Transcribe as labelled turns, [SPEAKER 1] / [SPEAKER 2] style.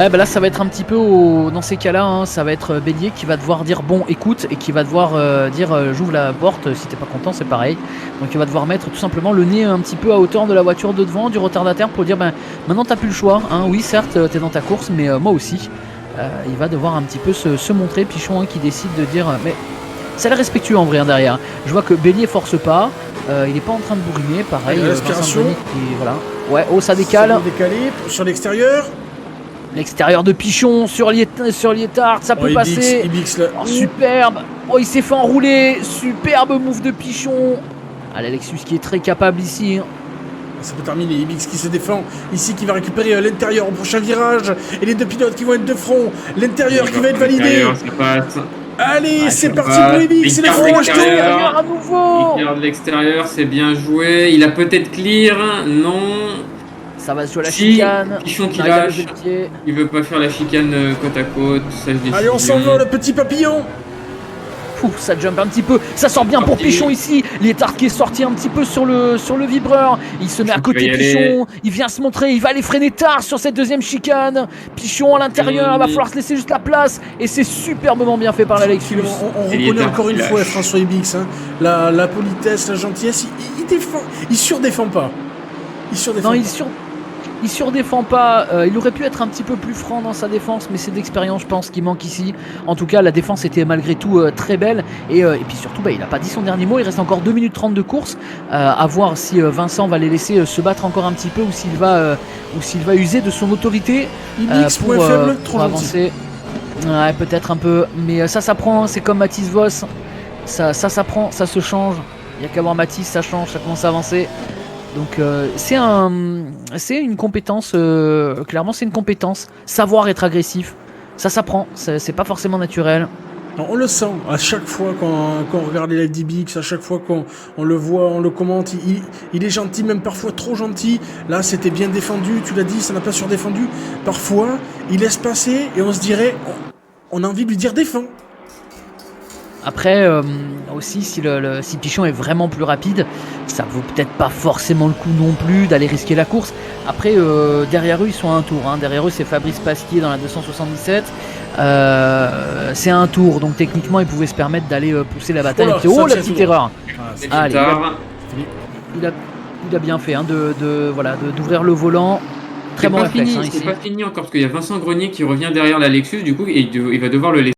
[SPEAKER 1] Ouais, bah là ça va être un petit peu dans ces cas-là, hein, ça va être Bélier qui va devoir dire bon écoute et qui va devoir dire j'ouvre la porte, si t'es pas content c'est pareil. Donc il va devoir mettre tout simplement le nez un petit peu à hauteur de la voiture de devant, du retardataire pour dire ben maintenant t'as plus le choix, hein. Oui certes t'es dans ta course mais moi aussi. Il va devoir un petit peu se montrer, Pichon, hein, qui décide de dire mais ça a l'air respectueux en vrai, hein, derrière. Je vois que Bélier force pas, il est pas en train de bourriner, pareil.
[SPEAKER 2] Respiration.
[SPEAKER 1] Voilà. Ouais, oh ça décale.
[SPEAKER 2] Ça décalé sur l'extérieur.
[SPEAKER 1] L'extérieur de Pichon sur Lietard, ça peut passer.
[SPEAKER 2] Ibix là.
[SPEAKER 1] Oh, superbe. Oh, il s'est fait enrouler. Superbe move de Pichon. Allez, Lexus qui est très capable ici.
[SPEAKER 2] Ça peut terminer. Ibix qui se défend ici, qui va récupérer l'intérieur au prochain virage. Et les deux pilotes qui vont être de front. L'intérieur qui va être validé.
[SPEAKER 3] Ça passe.
[SPEAKER 2] Allez,
[SPEAKER 3] Ouais,
[SPEAKER 2] c'est
[SPEAKER 3] ça
[SPEAKER 2] parti
[SPEAKER 3] passe.
[SPEAKER 2] pour Ibix. C'est
[SPEAKER 3] Il
[SPEAKER 2] les
[SPEAKER 3] garde
[SPEAKER 2] fronts
[SPEAKER 3] l'extérieur.
[SPEAKER 1] à nouveau.
[SPEAKER 3] Il garde l'extérieur, c'est bien joué. Il a peut-être clear. Non.
[SPEAKER 1] Ça va sur la
[SPEAKER 3] Si,
[SPEAKER 1] chicane.
[SPEAKER 3] Pichon qui
[SPEAKER 1] On arrive à
[SPEAKER 3] lâche.
[SPEAKER 1] lever le pied.
[SPEAKER 3] Il veut pas faire la chicane côte à côte. Sage décision.
[SPEAKER 2] Allez, on s'envole, petit papillon.
[SPEAKER 1] Ouf, ça jump un petit peu, ça sort bien pour Pichon ici. Lietard qui est sorti un petit peu sur le vibreur. Il se met à côté de Pichon, il vient se montrer, il va aller freiner tard sur cette deuxième chicane. Pichon à l'intérieur, il va falloir se laisser juste la place. Et c'est superbement bien fait par la Lexus.
[SPEAKER 2] On reconnaît encore une fois François Ibix, hein. La politesse, la gentillesse, il défend, il surdéfend pas.
[SPEAKER 1] Non, il surdéfend pas, il aurait pu être un petit peu plus franc dans sa défense, mais c'est d'expérience je pense qui manque ici. En tout cas la défense était malgré tout très belle et puis surtout il n'a pas dit son dernier mot, il reste encore 2 minutes 30 de course, à voir si Vincent va les laisser se battre encore un petit peu ou s'il va user de son autorité pour avancer. Ouais, peut-être un peu, mais ça s'apprend, c'est comme Mathis Voss, ça s'apprend, ça se change, il n'y a qu'à voir Mathis, ça change, ça commence à avancer. Donc c'est une compétence, clairement c'est une compétence, savoir être agressif, ça s'apprend, c'est pas forcément naturel.
[SPEAKER 2] Non, on le sent à chaque fois quand on regarde les lives d'Ibix, à chaque fois qu'on le voit, on le commente, il est gentil, même parfois trop gentil. Là c'était bien défendu, tu l'as dit, ça n'a pas surdéfendu. Parfois il laisse passer et on se dirait, on a envie de lui dire défends.
[SPEAKER 1] Après, aussi, si Pichon est vraiment plus rapide, ça vaut peut-être pas forcément le coup non plus d'aller risquer la course. Après, derrière eux, ils sont à un tour. Hein. Derrière eux, c'est Fabrice Pasquier dans la 277. C'est un tour, donc techniquement, ils pouvaient se permettre d'aller pousser la bataille. Oh, la petite erreur. Allez, il a bien fait hein, d'ouvrir le volant. Très bon réflexe.
[SPEAKER 3] C'est pas fini encore, parce qu'il y a Vincent Grenier qui revient derrière la Lexus, du coup, et il va devoir le laisser.